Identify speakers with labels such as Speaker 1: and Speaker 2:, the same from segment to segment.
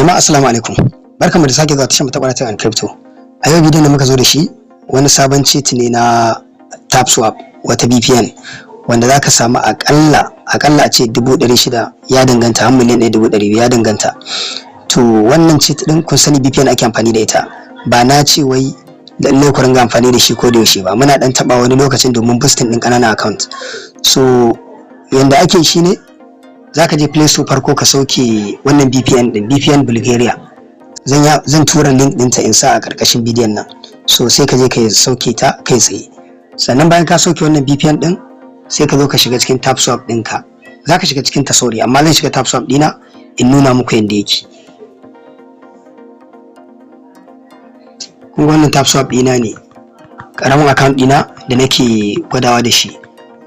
Speaker 1: Jama'a assalamu alaikum. Barkanmu da sake zuwa tashar mu ta Kwanatar and Crypto. A yau bidiyon da muka zo da shi wani sabon cheat ne na TapSwap wata VPN wanda zaka samu akalla a ce 600 ya danganta har miliyan 1.2 ya danganta. To wannan cheat din kun sani VPN ake amfani da ita. Ba na ce wai lalle ku ringa amfani da shi ko da yaushe ba. Muna dan taba wani lokacin domin boosting din kananan account. So yanda ake shi ne zaka je Play Store farko ka sauke wannan VPN din, VPN Bulgaria. Zan tura link ɗinta in sa a karkashin bidiyon nan. So sai ka je ka sauke ta kai tsaye. Sannan bayan ka sauke wannan VPN din sai ka zo ka shiga cikin TapSwap ɗinka. Zaka shiga cikin ta sorry, amma zan shiga TapSwap ɗina in nuna muku yanda yake. Kun ga wannan TapSwap ɗina ne, karamin account ɗina da nake gwadawa da shi.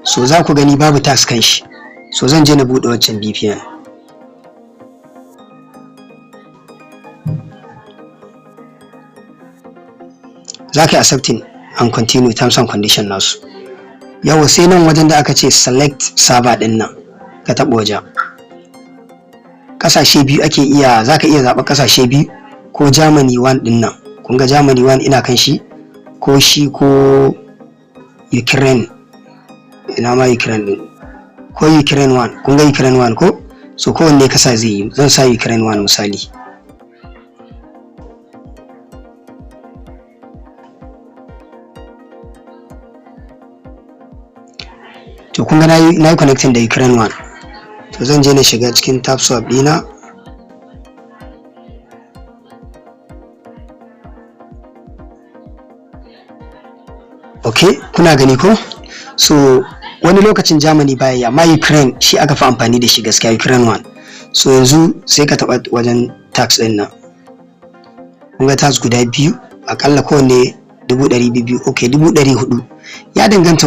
Speaker 1: So za ku gani babu tax kan shi. So zan je na buɗe wancan VPN. Za ka yi accepting and continue terms and condition nasu. Yawa sai nan wajen da aka ce select server din nan ka taɓa wajen. Ƙasashe biyu ake iya, za ka iya zaɓa ƙasashe biyu ko Germany 1 din nan. Kun ga Germany 1 ina kan shi ko Ukraine. Ina ma Ukraine din. Ko Ukraine 1, kun ga Ukraine 1 ko? So kowanne kasa zai yi, zan sa Ukraine 1 misali. To kun ga na yi connecting da Ukraine 1. To zan je na shiga cikin TapSwap dina. Okay, kuna gani ko? So wani lokacin Germany baya, amma Ukraine shi aka fi amfani da shi gaskiya, Ukraine 1. So yanzu sai ka taɓa wajen tax ɗin nan. Kun ga tax guda biyu, akalla kowanne 200,000, okay 400,000. Ya danganta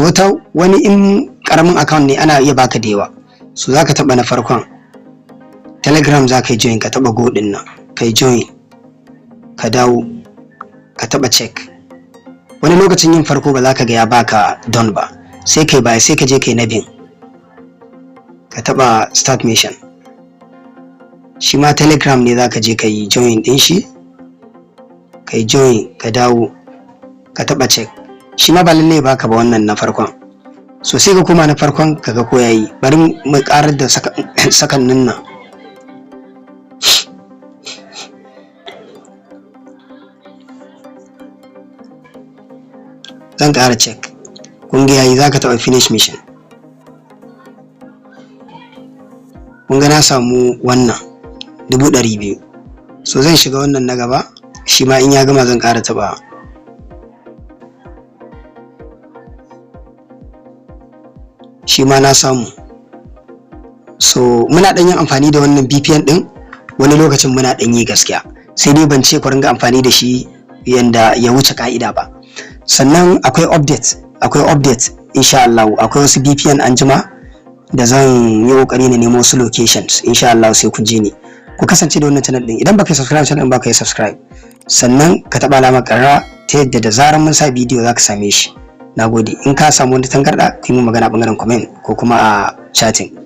Speaker 1: wani in karamin account ne ana iya baka da yawa. So za ka taɓa na farkon. Telegram za ka yi join, ka taɓa go ɗin nan, ka yi join, ka dawo, ka taɓa check. Wani lokacin yin farko ba za ka ga ya baka done ba. Sai kai baya sai ka je kai na bin, ka taba start mission. Shi ma Telegram ne zaka je kai join din shi, kai join ka dawo ka taba check. Shi ma ba lalle baka ba wannan na farkon. So sai ka koma na farkon kaga ko yayi. Bari mu karar da sakannin nan. Zan ƙara check. Kun ga yayi, zaka taɓa finish mission. Kun ga na samu wannan 200,000. So zan shiga wannan na gaba, shi ma in ya gama zan ƙara taɓa. Shi ma na samu. So muna ɗan yin amfani da wannan VPN ɗin wani lokacin muna ɗan yi gaskiya. Sai dai ban ce ku ringa amfani da shi yanda ya wuce ka'ida ba. Sannan akwai update insha Allah. Akwai wasu VPN anjima da zan yi kokari na nemo wasu locations insha Allah, sai ku je ni. Ku kasance da wannan channel din. Idan baka subscribe channel din, baka yi subscribe. Sannan ka taba alamar karra ta yadda da zarar mun sa bidiyo zaka same shi. Nagode. In ka samu wani tangarda ku yi mu magana bangaren comment ko kuma a chatting.